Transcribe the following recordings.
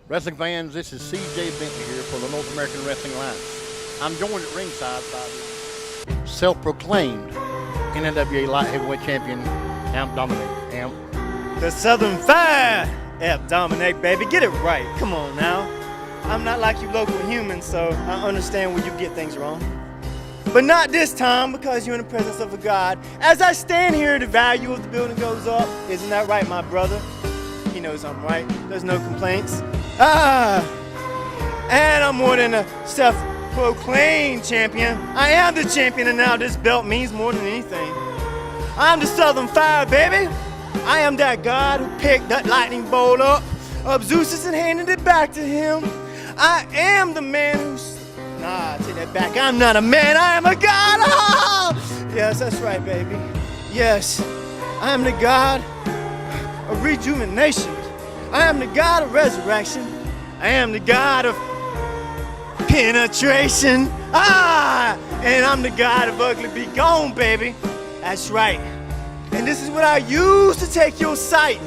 Wrestling fans, this is C.J. Bentley here for the North American Wrestling Alliance. I'm joined at ringside by the self-proclaimed NWA Light Heavyweight Champion, Amp Dominic. Amp. The Southern Fire, Amp Dominic, baby. Get it right. Come on now. I'm not like you local humans, so I understand when you get things wrong. But not this time, because you're in the presence of a God. As I stand here, the value of the building goes up. Isn't that right, my brother? He knows I'm right. There's no complaints. And I'm more than a self-proclaimed champion. I am the champion, and now this belt means more than anything. I'm the Southern Fire, baby. I am that God who picked that lightning bolt up of Zeus and handed it back to him. I am the man who's... Nah, take that back. I'm not a man, I am a God. Oh! Yes, that's right, baby. Yes, I am the God of rejuvenation. I am the God of resurrection. I am the God of penetration. And I'm the God of ugly be gone, baby. That's right. And this is what I use to take your sight,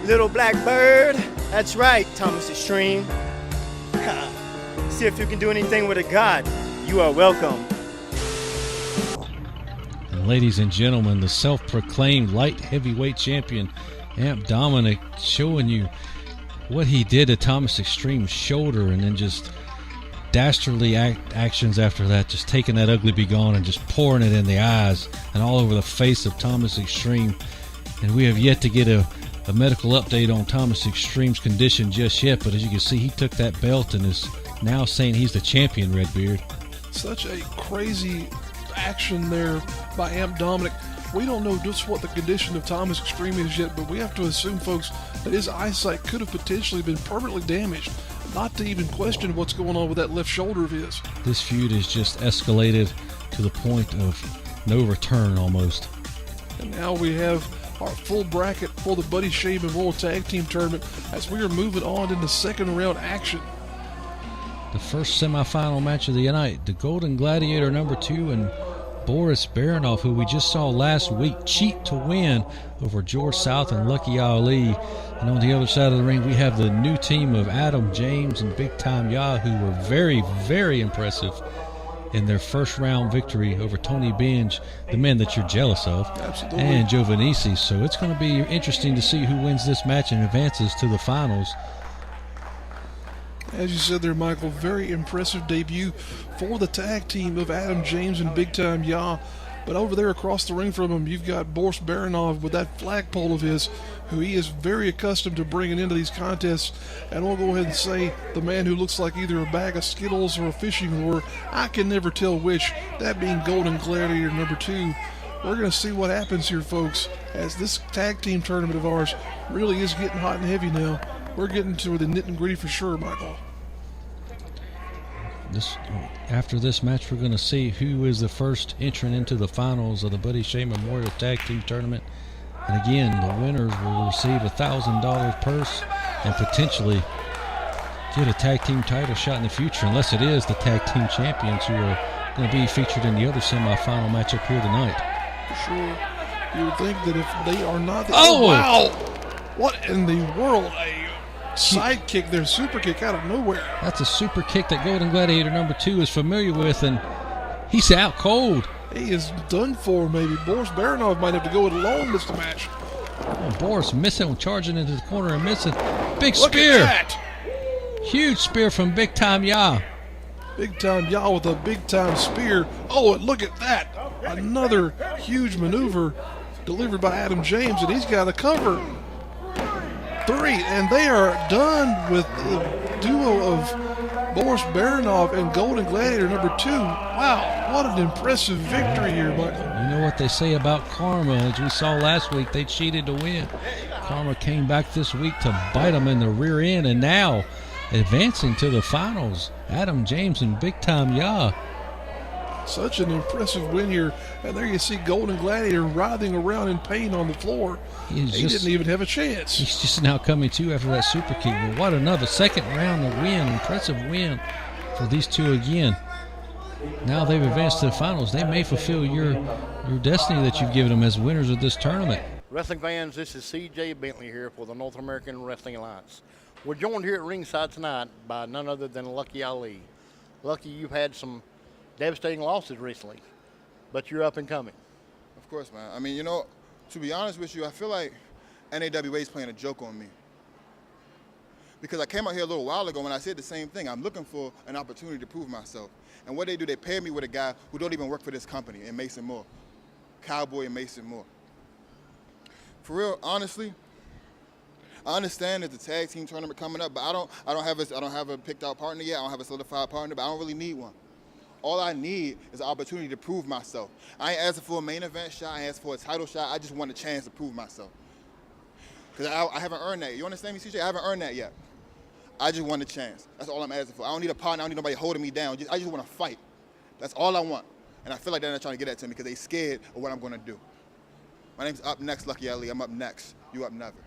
little black bird. That's right, Thomas Extreme. See if you can do anything with a God. You are welcome. And ladies and gentlemen, the self-proclaimed light heavyweight champion, Amp Dominic, showing you what he did to Thomas Extreme's shoulder, and then just dastardly actions after that, just taking that ugly be gone and just pouring it in the eyes and all over the face of Thomas Extreme. And we have yet to get a medical update on Thomas Extreme's condition just yet, but as you can see, he took that belt and is now saying he's the champion, Redbeard. Such a crazy action there by Amp Dominic. We don't know just what the condition of Thomas Extreme is yet, but we have to assume, folks, that his eyesight could have potentially been permanently damaged, not to even question what's going on with that left shoulder of his. This feud has just escalated to the point of no return almost. And now we have our full bracket for the Buddy Shaman World Tag Team Tournament as we are moving on into second round action. The first semifinal match of the night, the Golden Gladiator #2 and Boris Baranov, who we just saw last week cheat to win over George South and Lucky Ali. And on the other side of the ring, we have the new team of Adam James and Big Time Ya, who were very, very impressive in their first round victory over Tony Binge, the men that you're jealous of. Absolutely. And Joe Venisi. So it's going to be interesting to see who wins this match and advances to the finals. As you said there, Michael, very impressive debut for the tag team of Adam James and Big Time Ya. But over there across the ring from him, you've got Boris Baranov with that flagpole of his, who he is very accustomed to bringing into these contests. And I'll go ahead and say the man who looks like either a bag of Skittles or a fishing lure. I can never tell which, that being Golden Gladiator #2. We're going to see what happens here, folks, as this tag team tournament of ours really is getting hot and heavy now. We're getting to the nit and gritty for sure, Michael. After this match, we're going to see who is the first entrant into the finals of the Buddy Shea Memorial Tag Team Tournament. And again, the winners will receive a $1,000 purse and potentially get a tag team title shot in the future, unless it is the tag team champions who are going to be featured in the other semifinal matchup here tonight. For sure. You would think that if they are not... Oh, wow! What in the world? A side kick there, super kick out of nowhere. That's a super kick that Golden Gladiator #2 is familiar with, and he's out cold. He is done for, maybe. Boris Baranov might have to go it alone in this match. Oh, Boris missing, charging into the corner and missing. Big Look spear. at that. Huge spear from Big Time Ya. Big Time Ya with a big time spear. Oh, and look at that. Another huge maneuver delivered by Adam James, and he's got a cover. 3, and they are done with the duo of Boris Baranov and Golden Gladiator number 2. Wow, what an impressive victory here, Michael. You know what they say about karma. As we saw last week, they cheated to win. Karma came back this week to bite them in the rear end, and now advancing to the finals, Adam James and Big Time Ya. Such an impressive win here. And there you see Golden Gladiator writhing around in pain on the floor. He didn't even have a chance. He's just now coming to after that super kick. But what another second round of win. Impressive win for these two again. Now they've advanced to the finals. They may fulfill your destiny that you've given them as winners of this tournament. Wrestling fans, this is CJ Bentley here for the North American Wrestling Alliance. We're joined here at ringside tonight by none other than Lucky Ali. Lucky, you've had some devastating losses recently, but you're up and coming. Of course, man. I mean, you know, to be honest with you, I feel like NAWA is playing a joke on me. Because I came out here a little while ago and I said the same thing. I'm looking for an opportunity to prove myself. And what they do, they pair me with a guy who don't even work for this company, and Mason Moore. Cowboy and Mason Moore. For real, honestly, I understand there's a tag team tournament coming up, but I don't have a picked out partner yet. I don't have a solidified partner, but I don't really need one. All I need is an opportunity to prove myself. I ain't asking for a main event shot. I ain't asking for a title shot. I just want a chance to prove myself. Because I haven't earned that. You understand me, CJ? I haven't earned that yet. I just want a chance. That's all I'm asking for. I don't need a partner. I don't need nobody holding me down. I just want to fight. That's all I want. And I feel like they're not trying to get that to me because they're scared of what I'm going to do. My name's Up Next, Lucky Ali. I'm up next. You up never.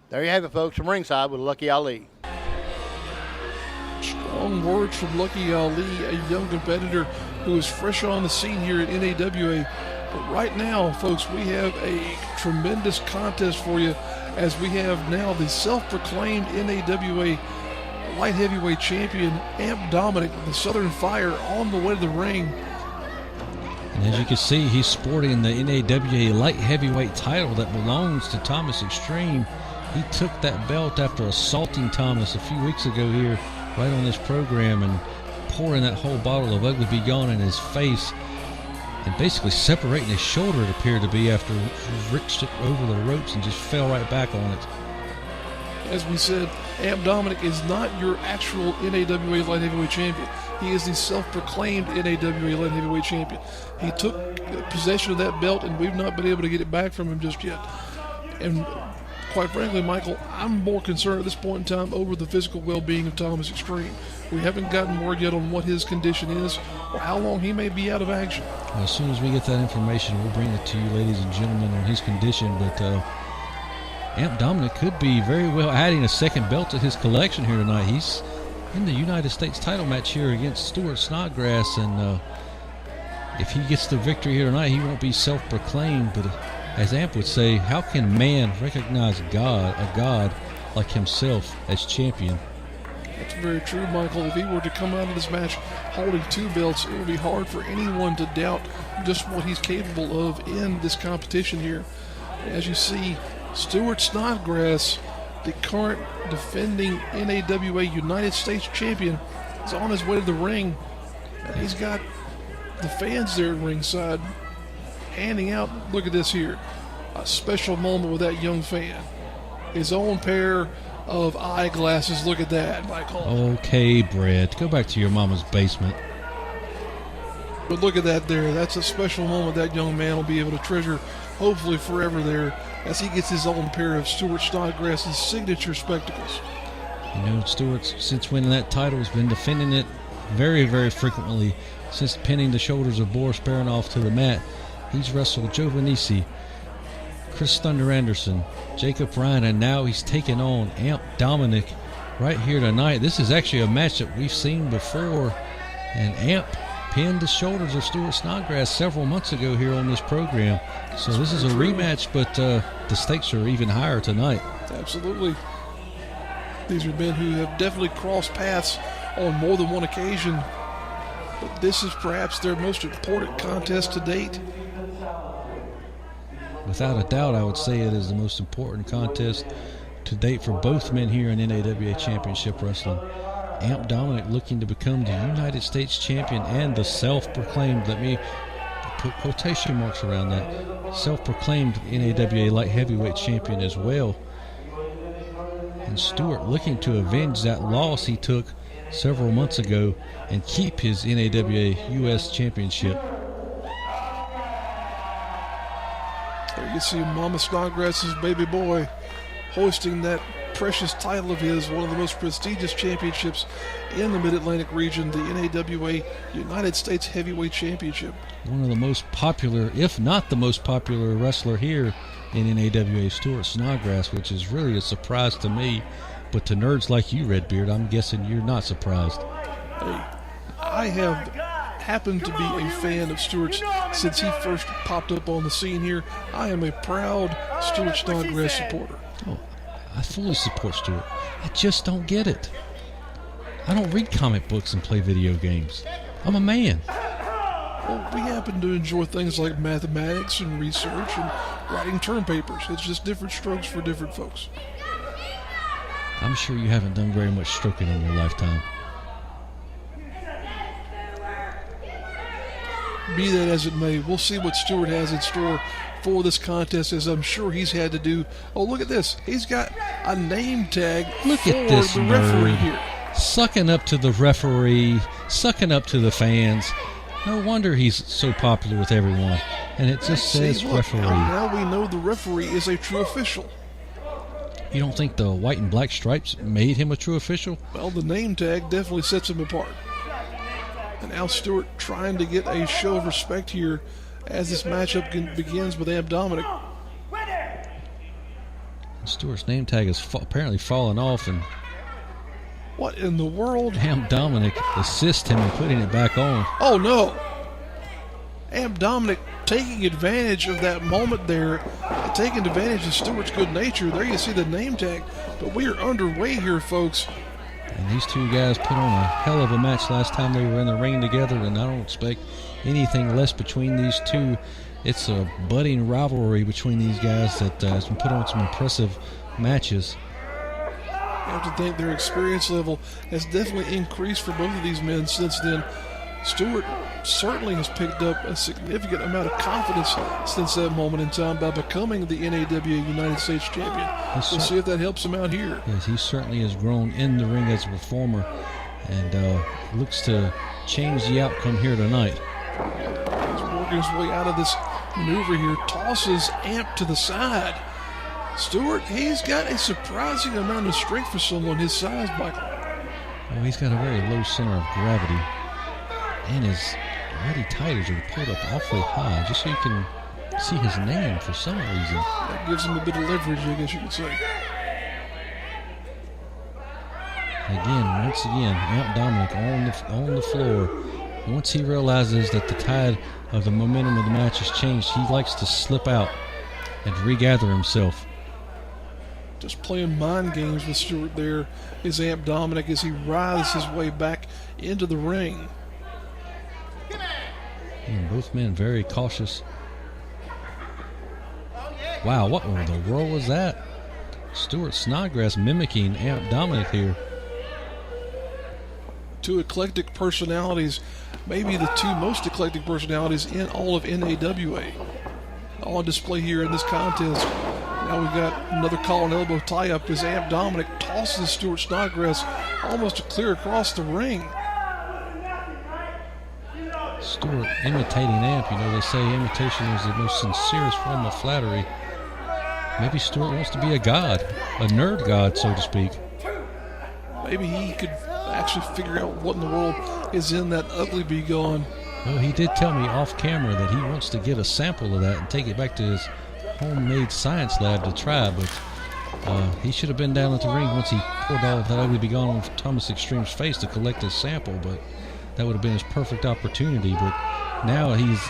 There you have it, folks, from ringside with Lucky Ali. Strong words from Lucky Ali, a young competitor who is fresh on the scene here at NAWA. But right now, folks, we have a tremendous contest for you as we have now the self-proclaimed NAWA light heavyweight champion, Amp Dominic, the Southern Fire, on the way to the ring. And as you can see, he's sporting the NAWA light heavyweight title that belongs to Thomas Extreme. He took that belt after assaulting Thomas a few weeks ago here right on this program and pouring that whole bottle of Ugly Be Gone in his face and basically separating his shoulder, it appeared to be, after reached it over the ropes and just fell right back on it. As we said, Amp Dominic is not your actual NAWA light heavyweight champion. He is the self-proclaimed NAWA light heavyweight champion. He took possession of that belt, and we've not been able to get it back from him just yet. And quite frankly, Michael, I'm more concerned at this point in time over the physical well-being of Thomas Extreme. We haven't gotten word yet on what his condition is or how long he may be out of action. Well, as soon as we get that information, we'll bring it to you, ladies and gentlemen, on his condition. But Amp Dominic could be very well adding a second belt to his collection here tonight. He's in the United States title match here against Stuart Snodgrass, and if he gets the victory here tonight, he won't be self-proclaimed, but as Amp would say, how can man recognize a god like himself as champion? That's very true, Michael. If he were to come out of this match holding two belts, it would be hard for anyone to doubt just what he's capable of in this competition here. As you see, Stuart Snodgrass, the current defending NAWA United States champion, is on his way to the ring. And he's got the fans there at ringside handing out, look at this here, a special moment with that young fan. His own pair of eyeglasses. Look at that, Michael. Okay, Brett, go back to your mama's basement. But look at that there. That's a special moment that young man will be able to treasure, hopefully forever there, as he gets his own pair of Stuart Snodgrass's signature spectacles. You know, Stuart, since winning that title, has been defending it very, very frequently since pinning the shoulders of Boris Baranov to the mat. He's wrestled Joe Venisi, Chris Thunder Anderson, Jacob Ryan, and now he's taken on Amp Dominic right here tonight. This is actually a match that we've seen before, and Amp pinned the shoulders of Stuart Snodgrass several months ago here on this program. So this is a rematch, but the stakes are even higher tonight. Absolutely. These are men who have definitely crossed paths on more than one occasion, but this is perhaps their most important contest to date. Without a doubt, I would say it is the most important contest to date for both men here in NAWA Championship Wrestling. Amp Dominic looking to become the United States champion and the self-proclaimed, let me put quotation marks around that, self-proclaimed NAWA light heavyweight champion as well. And Stewart looking to avenge that loss he took several months ago and keep his NAWA U.S. Championship. There you see Mama Snodgrass's baby boy hoisting that precious title of his, one of the most prestigious championships in the Mid-Atlantic region, the NAWA United States Heavyweight Championship. One of the most popular, if not the most popular wrestler here in NAWA, Stuart Snodgrass, which is really a surprise to me. But to nerds like you, Redbeard, I'm guessing you're not surprised. Hey, I have happened to be a fan of Stewart's since he first popped up on the scene here. I am a proud Stuart Snodgrass supporter. Oh, I fully support Stewart. I just don't get it. I don't read comic books and play video games. I'm a man. Well, we happen to enjoy things like mathematics and research and writing term papers. It's just different strokes for different folks. I'm sure you haven't done very much stroking in your lifetime. Be that as it may, we'll see what Stewart has in store for this contest, as I'm sure he's had to do. Oh, look at this. He's got a name tag Look for at this the referee nerd. here. Sucking up to the referee, sucking up to the fans. No wonder he's so popular with everyone. And it just says See, look, referee. now we know the referee is a true official. You don't think the white and black stripes made him a true official? Well, the name tag definitely sets him apart. And now Stewart trying to get a show of respect here as this matchup begins with Amp Dominic. Stewart's name tag has apparently fallen off, and What in the world? Amp Dominic assists him in putting it back on. Oh no! Amp Dominic taking advantage of that moment there, taking advantage of Stewart's good nature. There you see the name tag. But we are underway here, folks. And these two guys put on a hell of a match last time they were in the ring together, and I don't expect anything less between these two. It's a budding rivalry between these guys that has been put on some impressive matches. I have to think their experience level has definitely increased for both of these men since then. Stewart certainly has picked up a significant amount of confidence since that moment in time by becoming the NAWA United States Champion. We'll see if that helps him out here. Yes, he certainly has grown in the ring as a performer, and looks to change the outcome here tonight. He's working his way out of this maneuver here, tosses Amp to the side. Stewart, he's got a surprising amount of strength for someone his size, Michael. Oh, he's got a very low center of gravity, and his mighty titles are pulled up awfully high, just so you can see his name for some reason. That gives him a bit of leverage, I guess you could say. Once again, Amp Dominic on the floor. Once he realizes that the tide of the momentum of the match has changed, he likes to slip out and regather himself. Just playing mind games with Stewart there is Amp Dominic as he writhes his way back into the ring. And both men very cautious. Wow, what in the world was that? Stuart Snodgrass mimicking Amp Dominic here. Two eclectic personalities, maybe the two most eclectic personalities in all of NAWA. All on display here in this contest. Now we've got another collar and elbow tie-up as Amp Dominic tosses Stuart Snodgrass almost clear across the ring. Stewart imitating Amp. You know, they say imitation is the most sincerest form of flattery. Maybe Stewart wants to be a god, a nerd god, so to speak. Maybe he could actually figure out what in the world is in that ugly be gone. Well, he did tell me off camera that he wants to get a sample of that and take it back to his homemade science lab to try, but he should have been down at the ring once he poured all of that ugly be gone on Thomas Extreme's face to collect his sample, but that would have been his perfect opportunity. But now he's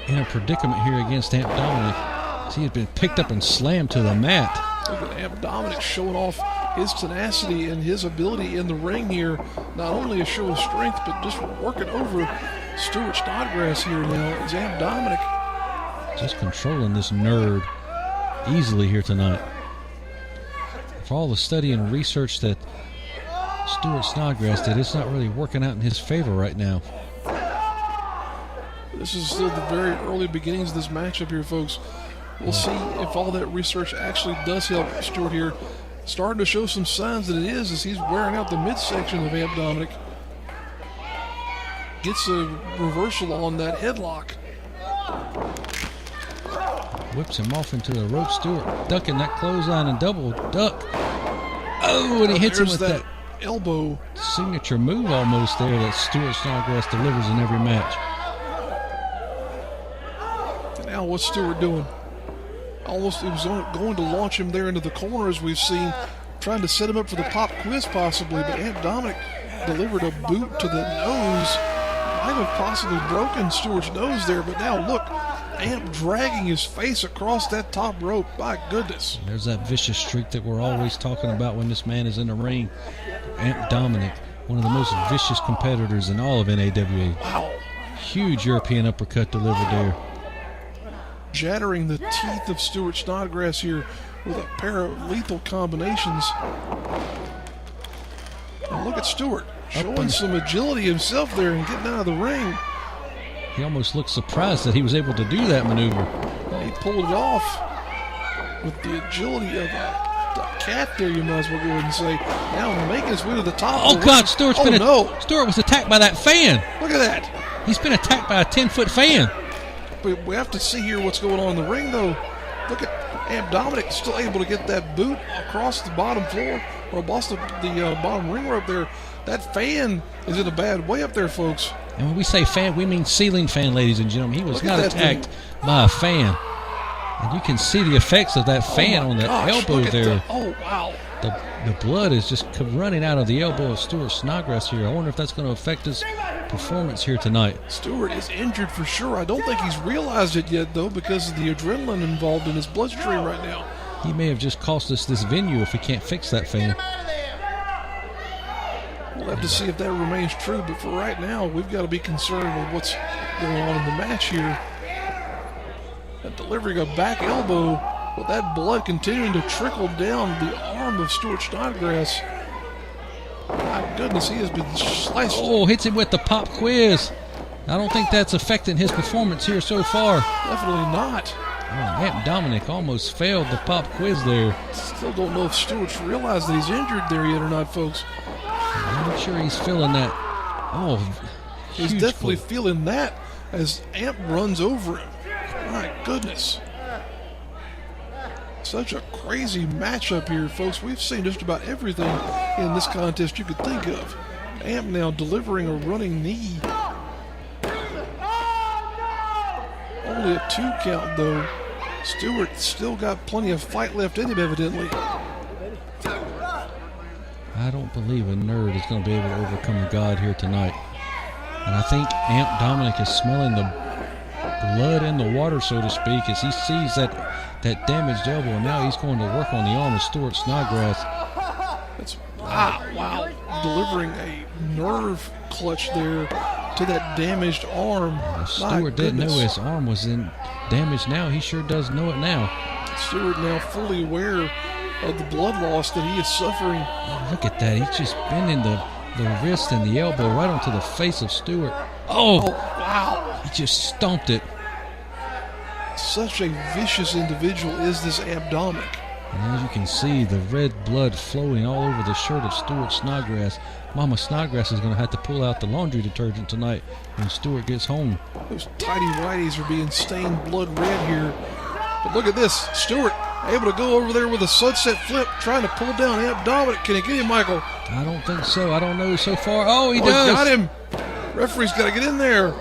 in a predicament here against Amp Dominic. He had been picked up and slammed to the mat. Look at Amp Dominic showing off his tenacity and his ability in the ring here. Not only a show of strength, but just working over Stuart Snodgrass here now is Amp Dominic. Just controlling this nerd easily here tonight. For all the study and research that Stuart Snodgrass did, it's not really working out in his favor right now. This is still the very early beginnings of this matchup here, folks. We'll see if all that research actually does help Stewart here. Starting to show some signs that it is as he's wearing out the midsection of Amp Dominic. Gets a reversal on that headlock. Whips him off into the rope. Stewart ducking that clothesline and double duck. Oh, and he hits him with that elbow. Signature move almost there that Stewart Snodgrass delivers in every match. Now what's Stewart doing? Almost, it was going to launch him there into the corner as we've seen, trying to set him up for the pop quiz possibly, but Amp Dominic delivered a boot to the nose. Might have possibly broken Stewart's nose there, but now look, Amp dragging his face across that top rope. My goodness. There's that vicious streak that we're always talking about when this man is in the ring. Amp Dominic, one of the most vicious competitors in all of NAWA. Wow. Huge European uppercut delivered there. Shattering the teeth of Stewart Snodgrass here with a pair of lethal combinations. And look at Stewart showing some agility himself there and getting out of the ring. He almost looked surprised that he was able to do that maneuver. And he pulled it off with the agility of a cat there, you might as well go ahead and say. Now making his way to the top. Oh, God, Stewart was attacked by that fan. Look at that. He's been attacked by a 10-foot fan. But we have to see here what's going on in the ring, though. Look at Amp Dominic still able to get that boot across the bottom floor, or across the bottom ring rope there. That fan is in a bad way up there, folks. And when we say fan, we mean ceiling fan, ladies and gentlemen. He was not attacked by a fan. And you can see the effects of that fan on that elbow there. Oh, wow. The blood is just running out of the elbow of Stewart Snodgrass here. I wonder if that's going to affect his performance here tonight. Stewart is injured for sure. I don't think he's realized it yet, though, because of the adrenaline involved in his bloodstream right now. He may have just cost us this venue if we can't fix that fan. We'll have to see if that remains true, but for right now, we've got to be concerned with what's going on in the match here. That delivering a back elbow with that blood continuing to trickle down the arm of Stewart Snodgrass. My goodness, he has been sliced. Oh, hits him with the pop quiz. I don't think that's affecting his performance here so far. Definitely not. Oh, Amp Dominic almost failed the pop quiz there. Still don't know if Stewart's realized that he's injured there yet or not, folks. I'm not sure he's feeling that. Oh, he's definitely feeling that as Amp runs over him. My goodness. Such a crazy matchup here, folks. We've seen just about everything in this contest you could think of. Amp now delivering a running knee. Only a 2 count, though. Stewart still got plenty of fight left in him, evidently. I don't believe a nerd is going to be able to overcome a god here tonight. And I think Amp Dominic is smelling the blood in the water, so to speak, as he sees that damaged elbow, and now he's going to work on the arm of Stewart Snodgrass. That's wow. Delivering a nerve clutch there to that damaged arm. Stewart didn't know his arm was in damage now. He sure does know it now. Stewart now fully aware of the blood loss that he is suffering. Oh, look at that. He's just bending the wrist and the elbow right onto the face of Stewart. Oh, wow. He just stomped it. Such a vicious individual is this Amp Dominic. And as you can see, the red blood flowing all over the shirt of Stewart Snodgrass. Mama Snodgrass is going to have to pull out the laundry detergent tonight when Stewart gets home. Those tidy whities are being stained blood red here. But look at this. Stewart able to go over there with a sunset flip, trying to pull down Amp Dominic. Can he get him, Michael? I don't think so. I don't know so far. Oh, he does. He got him. Referee's got to get in there.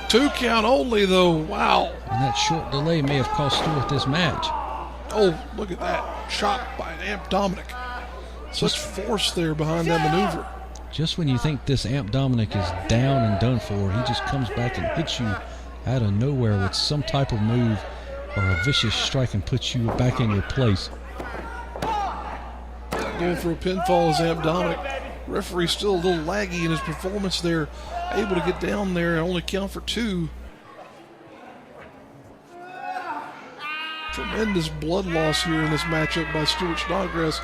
2 count only, though. Wow. And that short delay may have cost Stewart this match. Oh, look at that. Shot by Amp Dominic. Such force there behind that maneuver. Just when you think this Amp Dominic is down and done for, he just comes back and hits you out of nowhere with some type of move or a vicious strike and puts you back in your place. Going for a pinfall is Amp Dominic. Referee still a little laggy in his performance there. Able to get down there and only count for 2. Tremendous blood loss here in this matchup by Stewart Snodgrass.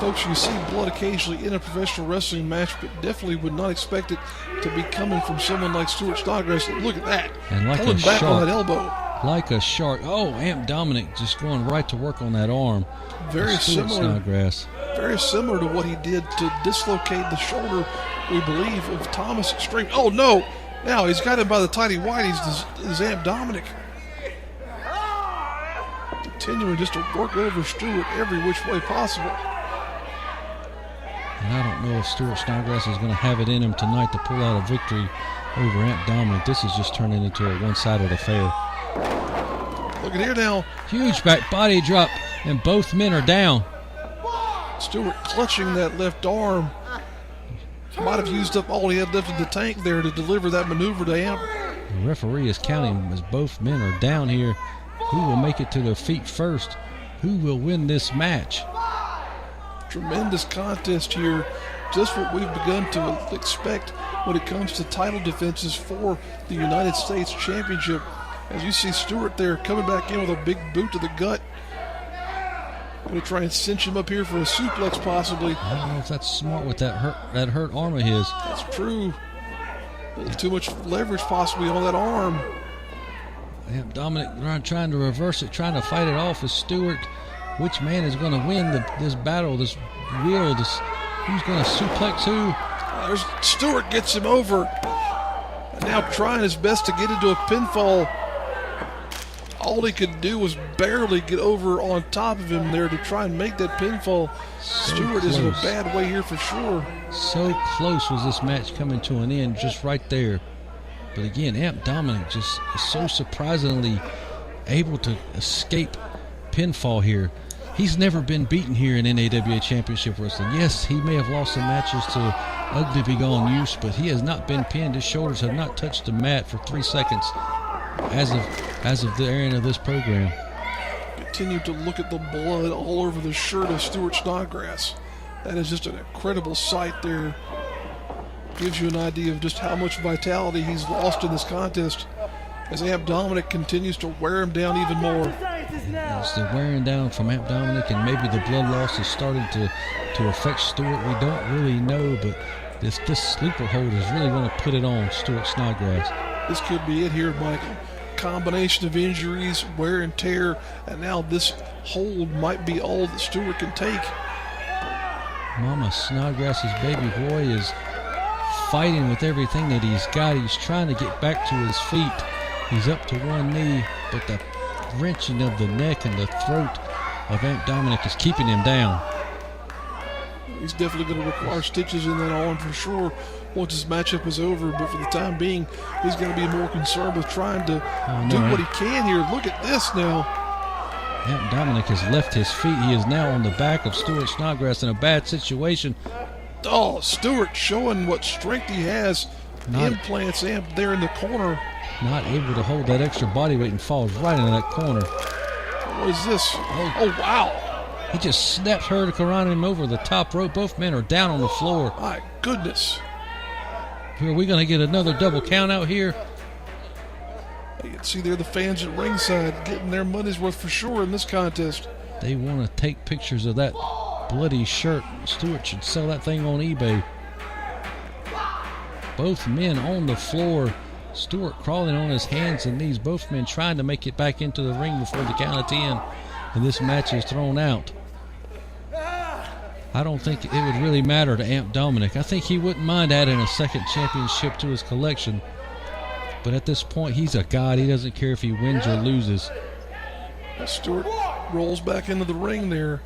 Folks, you see blood occasionally in a professional wrestling match, but definitely would not expect it to be coming from someone like Stewart Snodgrass. Look at that. And like pulling a back shark, on that elbow. like a shark. Oh, Amp Dominic just going right to work on that arm. Very Stuart similar. Snodgrass. Very similar to what he did to dislocate the shoulder, we believe, of Thomas Extreme. Oh, no. Now he's got him by the tighty whities, is Amp Dominic. Continuing just to work over Stewart every which way possible. And I don't know if Stuart Snodgrass is going to have it in him tonight to pull out a victory over Amp Dominic. This is just turning into a one-sided affair. Look at here now. Huge back body drop, and both men are down. Stewart clutching that left arm. Might have used up all he had left in the tank there to deliver that maneuver to Amp. The referee is counting as both men are down here. Who will make it to their feet first? Who will win this match? Tremendous contest here. Just what we've begun to expect when it comes to title defenses for the United States Championship. As you see Stewart there coming back in with a big boot to the gut. Going to try and cinch him up here for a suplex possibly. I don't know if that's smart with that hurt arm of his. That's true. A little too much leverage possibly on that arm. Amp Dominic trying to reverse it, trying to fight it off as Stewart. Which man is going to win this battle, this wheel, who's going to suplex who? There's Stewart gets him over. And now trying his best to get into a pinfall. All he could do was barely get over on top of him there to try and make that pinfall. So Stewart close. is in a bad way here for sure. So close was this match coming to an end, just right there. But again, Amp Dominic just is so surprisingly able to escape pinfall here. He's never been beaten here in NAWA Championship Wrestling. Yes, he may have lost some matches to Ugly Begone Use, but he has not been pinned. His shoulders have not touched the mat for 3 seconds as of the end of this program. Continue to look at the blood all over the shirt of Stuart Snodgrass. That is just an incredible sight there. Gives you an idea of just how much vitality he's lost in this contest as Amp Dominic continues to wear him down even more. It's the wearing down from Amp Dominic, and maybe the blood loss is starting to affect Stewart. We don't really know, but this sleeper hold is really going to put it on Stuart Snodgrass. This could be it here, Michael. Combination of injuries, wear and tear, and now this hold might be all that Stewart can take. Mama Snodgrass's baby boy is fighting with everything that he's got. He's trying to get back to his feet. He's up to one knee, but the wrenching of the neck and the throat of Amp Dominic is keeping him down. He's definitely going to require stitches in that arm for sure once this matchup is over, but for the time being, he's going to be more concerned with trying to do what he can here. Look at this now. Amp Dominic has left his feet. He is now on the back of Stuart Snodgrass in a bad situation. Oh, Stewart showing what strength he has. Implants Amp there in the corner. Not able to hold that extra body weight and falls right into that corner. What is this? Oh wow. He just snapped him over the top rope. Both men are down on the floor. My goodness. Are we going to get another double count out here? You can see there the fans at ringside getting their money's worth for sure in this contest. They want to take pictures of that bloody shirt. Stewart should sell that thing on eBay. Both men on the floor. Stewart crawling on his hands and knees. Both men trying to make it back into the ring before the count of 10. And this match is thrown out. I don't think it would really matter to Amp Dominic. I think he wouldn't mind adding a second championship to his collection. But at this point, he's a god. He doesn't care if he wins or loses. Stewart rolls back into the ring there.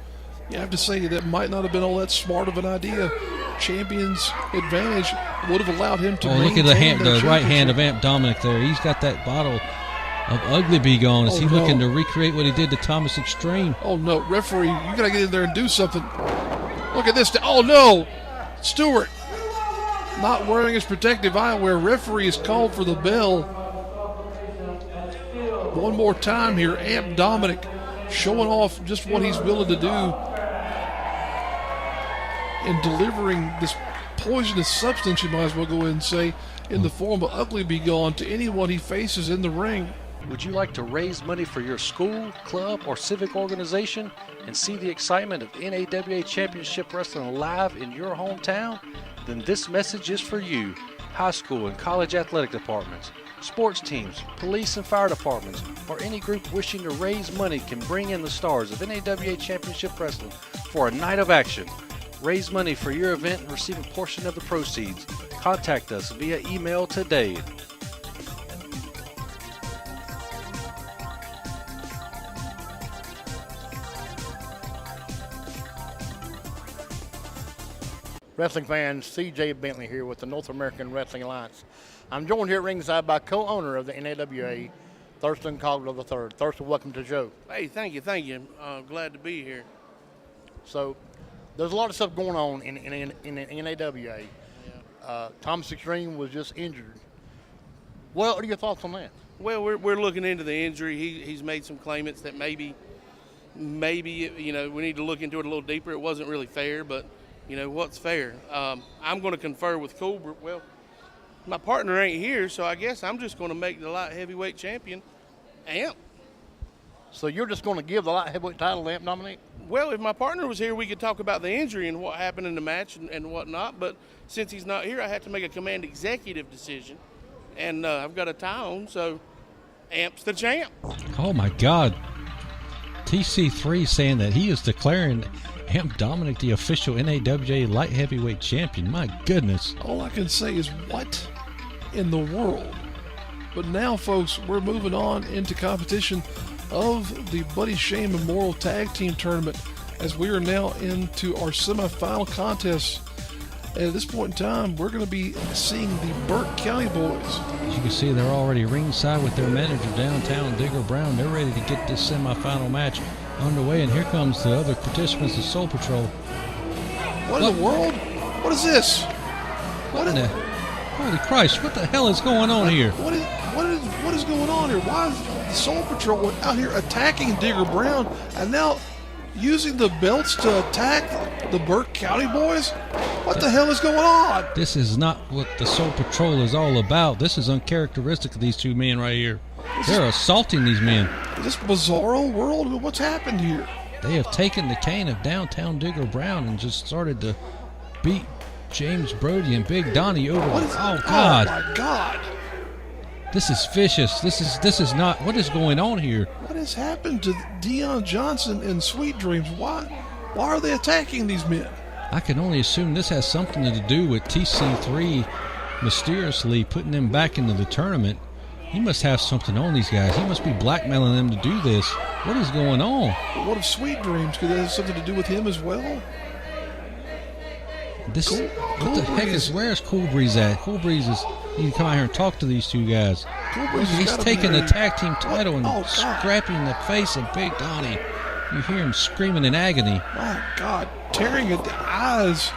You have to say that might not have been all that smart of an idea. Champion's advantage would have allowed him to look at the right hand of Amp Dominic there. He's got that bottle of Ugly Begone. Is he looking to recreate what he did to Thomas Extreme? Oh no, referee, you gotta get in there and do something. Look at this. Oh no, Stewart not wearing his protective eyewear. Referee is called for the bell. One more time here, Amp Dominic showing off just what he's willing to do in delivering this poisonous substance, you might as well go ahead and say, in the form of Ugly Begone to anyone he faces in the ring. Would you like to raise money for your school, club, or civic organization and see the excitement of NAWA Championship Wrestling live in your hometown? Then this message is for you, high school and college athletic departments. Sports teams, police and fire departments, or any group wishing to raise money can bring in the stars of NAWA Championship Wrestling for a night of action. Raise money for your event and receive a portion of the proceeds. Contact us via email today. Wrestling fans, CJ Bentley here with the North American Wrestling Alliance. I'm joined here at ringside by co-owner of the NAWA, Thurston Cogwell III. Thurston, welcome to the show. Hey, thank you. Glad to be here. So, there's a lot of stuff going on in NAWA. Thomas Extreme was just injured. What are your thoughts on that? Well, we're looking into the injury. He's made some claimants that maybe we need to look into it a little deeper. It wasn't really fair, but what's fair? I'm going to confer with Cobra. Well, my partner ain't here, so I guess I'm just going to make the light heavyweight champion Amp. So you're just going to give the light heavyweight title to Amp Dominic? Well, if my partner was here, we could talk about the injury and what happened in the match and whatnot. But since he's not here, I have to make a command executive decision. And I've got a tie on, so Amp's the champ. Oh, my God. TC3 saying that he is declaring Amp Dominic the official NAWA light heavyweight champion. My goodness. All I can say is, what in the world? But now, folks, we're moving on into competition of the Buddy Shane Memorial Tag Team Tournament as we are now into our semifinal contest. And at this point in time, we're going to be seeing the Burke County boys. As you can see, they're already ringside with their manager downtown, Digger Brown. They're ready to get this semifinal match underway, and here comes the other participants of Soul Patrol. What in the world? What is this? Holy Christ, what the hell is going on here? What is going on here? Why is the Soul Patrol out here attacking Digger Brown and now using the belts to attack the Burke County boys? What the hell is going on? This is not what the Soul Patrol is all about. This is uncharacteristic of these two men right here. They're assaulting these men. Is this bizarro world? What's happened here? They have taken the cane of downtown Digger Brown and just started to beat James Brody and Big Donnie over. Oh, God. Oh, my God. This is vicious. This is not. What is going on here? What has happened to Dion Johnson and Sweet Dreams? Why are they attacking these men? I can only assume this has something to do with TC3 mysteriously putting them back into the tournament. He must have something on these guys. He must be blackmailing them to do this. What is going on? But what if Sweet Dreams? Could that have something to do with him as well? What the heck is, where's Cool Breeze at? Cool Breeze need to come out here and talk to these two guys. He's taking the tag team title and scrapping the face of Big Donnie. You hear him screaming in agony. My God, tearing at the eyes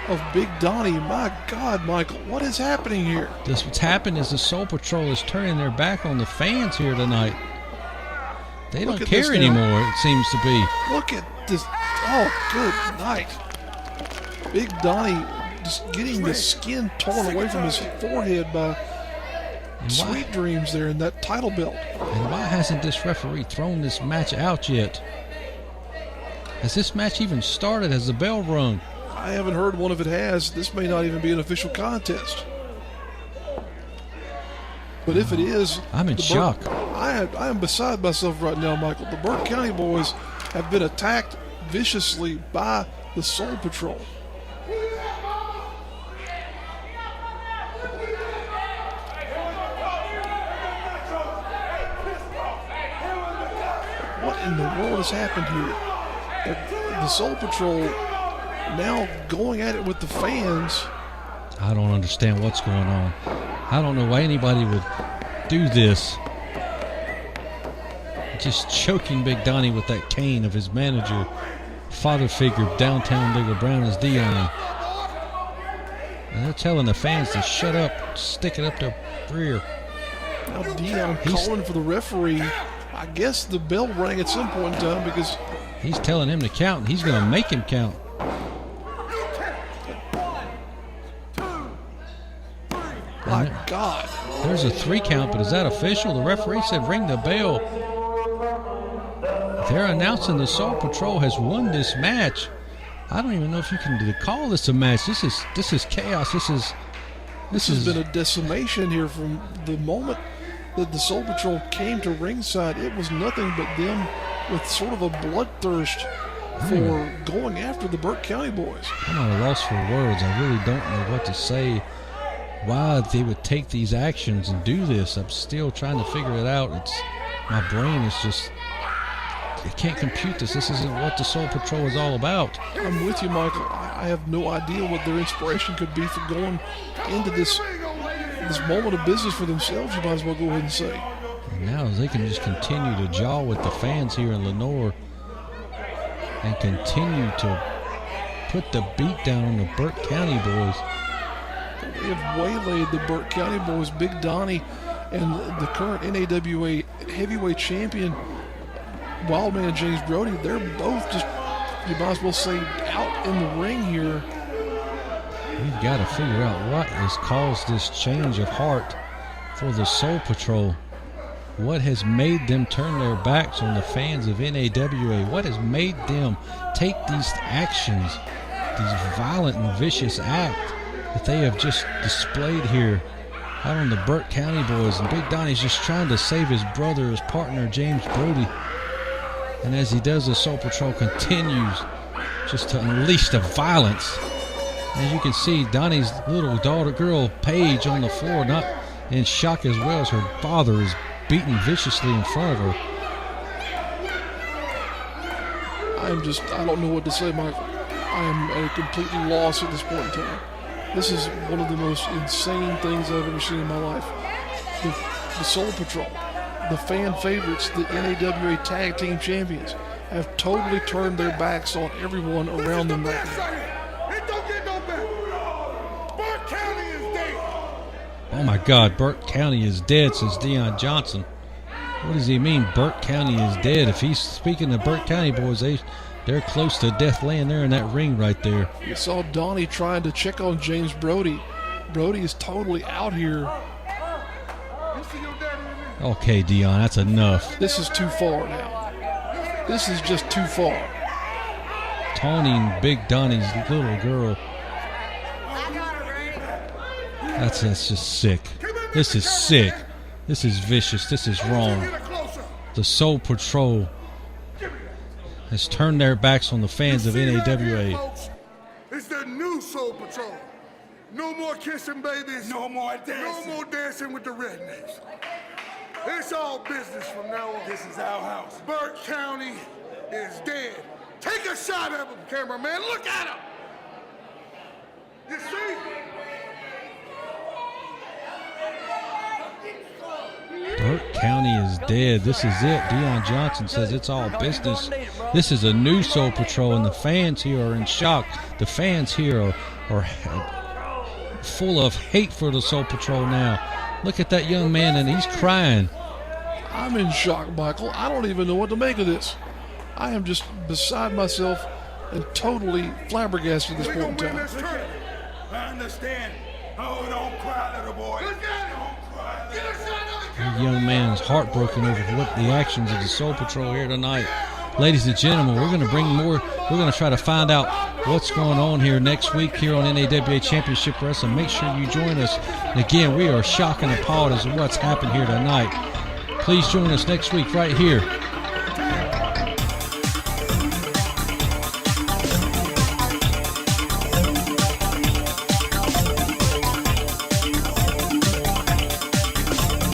of Big Donnie. My God, Michael, what is happening here? What's happened is the Soul Patrol is turning their back on the fans here tonight. They don't care anymore, it seems to be. Look at this. Oh, good night. Big Donnie just getting the skin torn away from his forehead by Sweet Dreams there in that title belt. And why hasn't this referee thrown this match out yet? Has this match even started? Has the bell rung? I haven't heard one if it has. This may not even be an official contest. But if it is, I'm in shock. I am beside myself right now, Michael. The Burke County boys have been attacked viciously by the Soul Patrol. What in the world has happened here? The Soul Patrol now going at it with the fans. I don't understand what's going on. I don't know why anybody would do this. Just choking Big Donnie with that cane of his manager, father figure, downtown Digger Brown is Dion. And they're telling the fans to shut up, stick it up their rear. Now Dion calling for the referee. I guess the bell rang at some point in time because he's telling him to count, and he's going to make him count. My God. There's a 3 count, but is that official? The referee said ring the bell. They're announcing the Soul Patrol has won this match. I don't even know if you can call this a match. This is chaos. This has been a decimation here from the moment that the Soul Patrol came to ringside. It was nothing but them with sort of a bloodthirst for going after the Burke County boys. I'm at a loss for words. I really don't know what to say. Why they would take these actions and do this, I'm still trying to figure it out. My brain is just, it can't compute this. This isn't what the Soul Patrol is all about. I'm with you, Michael. I have no idea what their inspiration could be for going into this moment of business for themselves, you might as well go ahead and say. And now they can just continue to jaw with the fans here in Lenoir and continue to put the beat down on the Burke County boys. They have waylaid the Burke County boys. Big Donnie and the current NAWA heavyweight champion, Wildman James Brody, they're both just, you might as well say, out in the ring here. We've got to figure out what has caused this change of heart for the Soul Patrol. What has made them turn their backs on the fans of NAWA? What has made them take these actions, these violent and vicious acts that they have just displayed here out on the Burke County boys? And Big Donnie's just trying to save his brother, his partner, James Brody. And as he does, the Soul Patrol continues just to unleash the violence. As you can see, Donnie's little daughter girl, Paige, on the floor, not in shock as well as her father is beaten viciously in front of her. I don't know what to say, Michael. I am at a complete loss at this point in time. This is one of the most insane things I've ever seen in my life. The Soul Patrol, the fan favorites, the NAWA Tag Team Champions, have totally turned their backs on everyone around them right now. It don't get no better. Burke County is dead. Oh my God, Burke County is dead, says Dion Johnson. What does he mean, Burke County is dead? If he's speaking to Burke County boys, they're close to death laying there in that ring right there. You saw Donnie trying to check on James Brody. Brody is totally out here. Okay, Dion, that's enough. This is too far now. This is just too far. Taunting Big Donnie's little girl. That's just sick. This is sick. This is vicious. This is wrong. The Soul Patrol has turned their backs on the fans of NAWA. It's the new Soul Patrol. No more kissing babies. No more dancing. No more dancing with the rednecks. It's all business from now on. This is our house. Burke County is dead. Take a shot at him, cameraman. Look at him. You see? Burke County is dead. This is it. Dion Johnson says it's all business. This is a new Soul Patrol, and the fans here are in shock. The fans here are full of hate for the Soul Patrol now. Look at that young man, and he's crying. I'm in shock, Michael. I don't even know what to make of this. I am just beside myself and totally flabbergasted at this point in time. I understand. Oh, don't cry, little boy. Look at him. The young man is heartbroken over what the actions of the Soul Patrol here tonight. Ladies and gentlemen, we're going to bring more. We're going to try to find out what's going on here next week here on NAWA Championship Wrestling. Make sure you join us. And again, we are shocked and appalled as to what's happened here tonight. Please join us next week right here